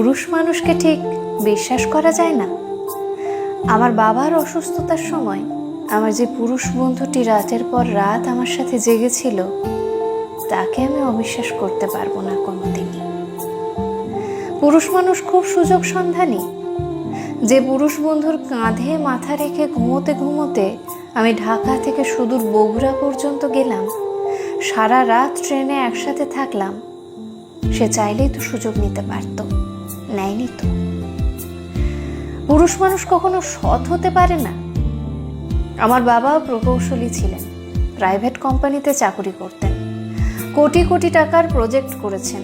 পুরুষ মানুষকে ঠিক বিশ্বাস করা যায় না। আমার বাবার অসুস্থতার সময় আমার যে পুরুষ বন্ধুটি রাতের পর রাত আমার সাথে জেগেছিল, তাকে আমি অবিশ্বাস করতে পারবো না কোনোদিনই। পুরুষ মানুষ খুব সুযোগ সন্ধানী। যে পুরুষ বন্ধুর কাঁধে মাথা রেখে ঘুমোতে ঘুমোতে আমি ঢাকা থেকে সুদূর বগুড়া পর্যন্ত গেলাম, সারা রাত ট্রেনে একসাথে থাকলাম, সে চাইলেই তো সুযোগ নিতে পারত, নেয়নি তো। পুরুষ মানুষ কখনো সৎ হতে পারে না। আমার বাবাও প্রকৌশলী ছিলেন, প্রাইভেট কোম্পানিতে চাকরি করতেন, কোটি কোটি টাকার প্রজেক্ট করেছেন,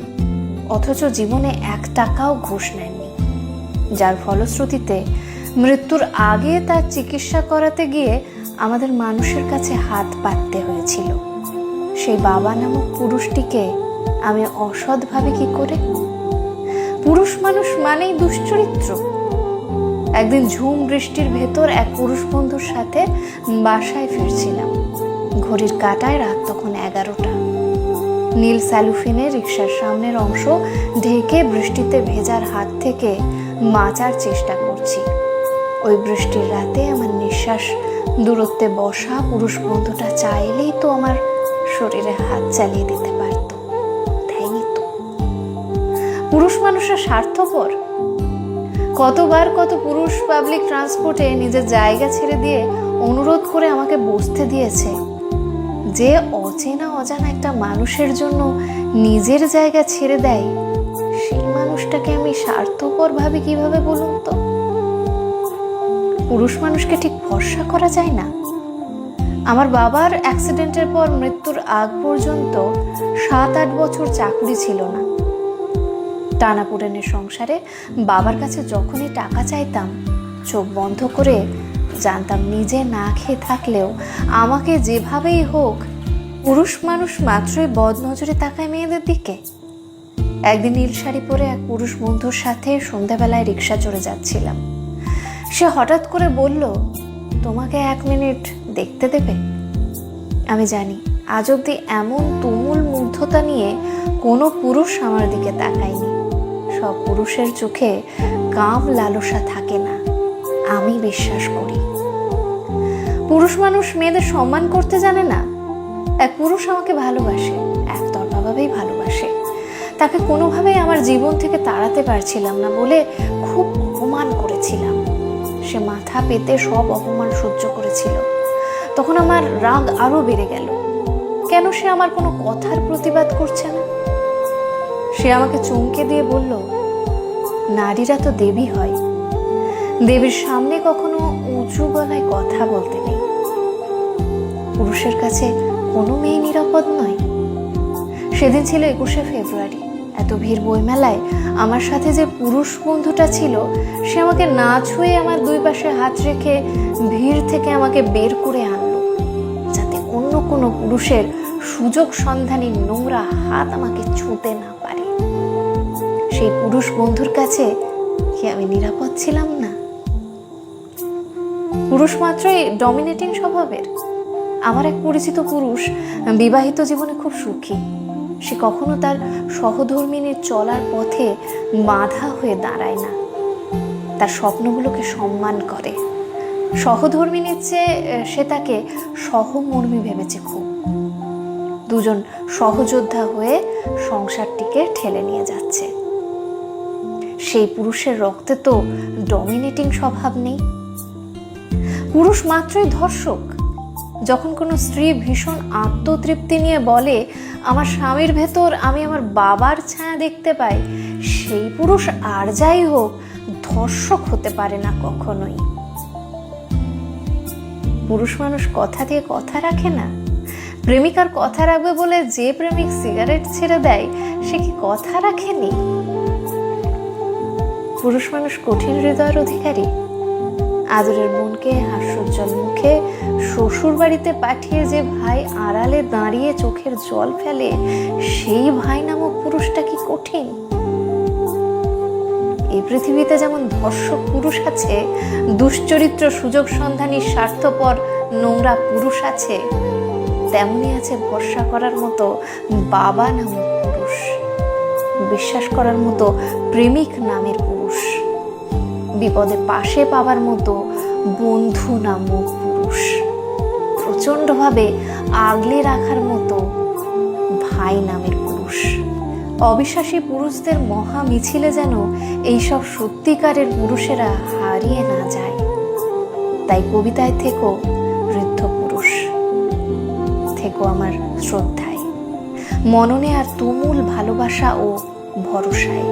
অথচ জীবনে 1 টাকাও ঘুষ নেননি, যার ফলশ্রুতিতে মৃত্যুর আগে তার চিকিৎসা করাতে গিয়ে আমাদের মানুষের কাছে হাত পাততে হয়েছিল। সেই বাবা নামক পুরুষটিকে আমি অসৎ ভাবে কি করে? পুরুষ মানুষ মানেই দুশ্চরিত্র। একদিন ঝুম বৃষ্টির ভেতর এক পুরুষ বন্ধুর সাথে বাসায় ফিরছিলাম। ঘড়ির কাঁটায় রাত তখন 11টা। নীল স্যালুফিনে রিকশার সামনের অংশ ঢেকে বৃষ্টিতে ভেজার হাত থেকে বাঁচার চেষ্টা করছি। ওই বৃষ্টির রাতে আমার নিঃশ্বাস দূরত্বে বসা পুরুষ বন্ধুটা চাইলেই তো আমার শরীরে হাত চালিয়ে দিতে পারত, তাইনি তো। পুরুষ মানুষরা স্বার্থপর। কতবার কত পুরুষ পাবলিক ট্রান্সপোর্টে নিজের জায়গা ছেড়ে দিয়ে অনুরোধ করে আমাকে বসতে দিয়েছে। যে অচেনা অজানা একটা মানুষের জন্য নিজের জায়গা ছেড়ে দেয়, সেই মানুষটাকে আমি স্বার্থপর ভাবি কিভাবে বলুন তো? পুরুষ মানুষকে ঠিক ভরসা করা যায় না। আমার বাবার অ্যাক্সিডেন্টের পর মৃত্যুর আগ পর্যন্ত 7-8 বছর চাকরি ছিল না। টানাপোড়েনের সংসারে বাবার কাছে যখনই টাকা চাইতাম, চোখ বন্ধ করে জানতাম নিজে না খেয়ে থাকলেও আমাকে যেভাবেই হোক পুরুষ মানুষ মাত্রই বদনজরে তাকায় মেয়েদের দিকে। একদিন নীল শাড়ি পরে এক পুরুষ বন্ধুর সাথে সন্ধ্যাবেলায় রিক্সা চড়ে যাচ্ছিলাম। সে হঠাৎ করে বলল, তোমাকে 1 মিনিট দেখতে দেবে? আমি জানি আজ অব্দি এমন তুমুল মুগ্ধতা নিয়ে কোনো পুরুষ আমার দিকে তাকায়নি। সব পুরুষের চোখে কাম লালসা থাকে না, আমি বিশ্বাস করি। পুরুষ মানুষ মেয়েদের সম্মান করতে জানে না। এক পুরুষ আমাকে ভালোবাসে, একতরফাভাবেই ভালোবাসে। তাকে কোনোভাবেই আমার জীবন থেকে তাড়াতে পারছিলাম না বলে খুব অপমান করেছিলাম। সে মাথা পেতে সব অপমান সহ্য করেছিল। তখন আমার রাগ আরো বেড়ে গেল। কেন সে আমার কোনো কথার প্রতিবাদ করছে না? সে আমাকে চমকে দিয়ে বলল, নারীরা তো দেবী হয়, দেবীর সামনে কখনো উঁচু গলায় কথা বলতে নেই। পুরুষের কাছে কোনো মেয়ে নিরাপদ নয়। সেদিন ছিল 21শে ফেব্রুয়ারি। এত ভিড় বইমেলায় আমার সাথে যে পুরুষ বন্ধুটা ছিল, সে আমাকে না ছুঁয়ে আমার 2 পাশে হাত রেখে ভিড় থেকে আমাকে বের করে আনলো, যাতে অন্য কোনো পুরুষের সুযোগ সন্ধানী নোংরা হাত আমাকে ছুঁতে না পারে। সেই পুরুষ বন্ধুর কাছে কি আমি নিরাপদ ছিলাম না? পুরুষ মাত্রই ডমিনেটিং স্বভাবের। আমার এক পরিচিত পুরুষ বিবাহিত জীবনে খুব সুখী। সে কখনো তার সহধর্মিনীর চলার পথে বাধা হয়ে দাঁড়ায় না, তার স্বপ্নগুলোকে সম্মান করে। সহধর্মিনীর চেয়ে সে তাকে সহমর্মী ভেবেছে খুব। দুজন সহযোদ্ধা হয়ে সংসারটিকে ঠেলে নিয়ে যাচ্ছে। সেই পুরুষের রক্তে তো ডমিনেটিং স্বভাব নেই। পুরুষ মাত্রই ধর্ষক। যখন কোনো স্ত্রী ভীষণ আত্মতৃপ্তি নিয়ে বলে, আমার স্বামীর ভেতর আমি আমার বাবার ছায়া দেখতে পাই, সেই পুরুষ আর যাই হোক ধর্ষক হতে পারে না কখনোই। পুরুষ মানুষ কথা দিয়ে কথা রাখে না। প্রেমিকার কথা রাখবে বলে যে প্রেমিক সিগারেট ছেড়ে দেয়, সে কি কথা রাখেনি? পুরুষ মানুষ কঠিন হৃদয়ের অধিকারী। আদরের বোনকে হাস্যোজ্জ্বল মুখে শ্বশুর বাড়িতে পাঠিয়ে যে ভাই আড়ালে দাঁড়িয়ে চোখের জল ফেলে, সেই ভাই নামক পুরুষটা কি কঠিন? এই পৃথিবীতে যেমন ধর্ষক পুরুষ আছে, দুশ্চরিত্র সুযোগ সন্ধানী স্বার্থপর নোংরা পুরুষ আছে, তেমনি আছে ভরসা করার মতো বাবা নামক পুরুষ, বিশ্বাস করার মতো প্রেমিক নামের পুরুষ, বিপদে পাশে পাবার মতো বন্ধু নামক পুরুষ, প্রচণ্ডভাবে আগলে রাখার মতো ভাই নামের পুরুষ। অবিশ্বাসী পুরুষদের মহা মিছিলে যেন এইসব সত্যিকারের পুরুষেরা হারিয়ে না যায়। তাই কবিতায় থেকো বৃদ্ধ পুরুষ, থেকো আমার শ্রদ্ধায়, মননে আর তুমুল ভালোবাসা ও ভরসায়।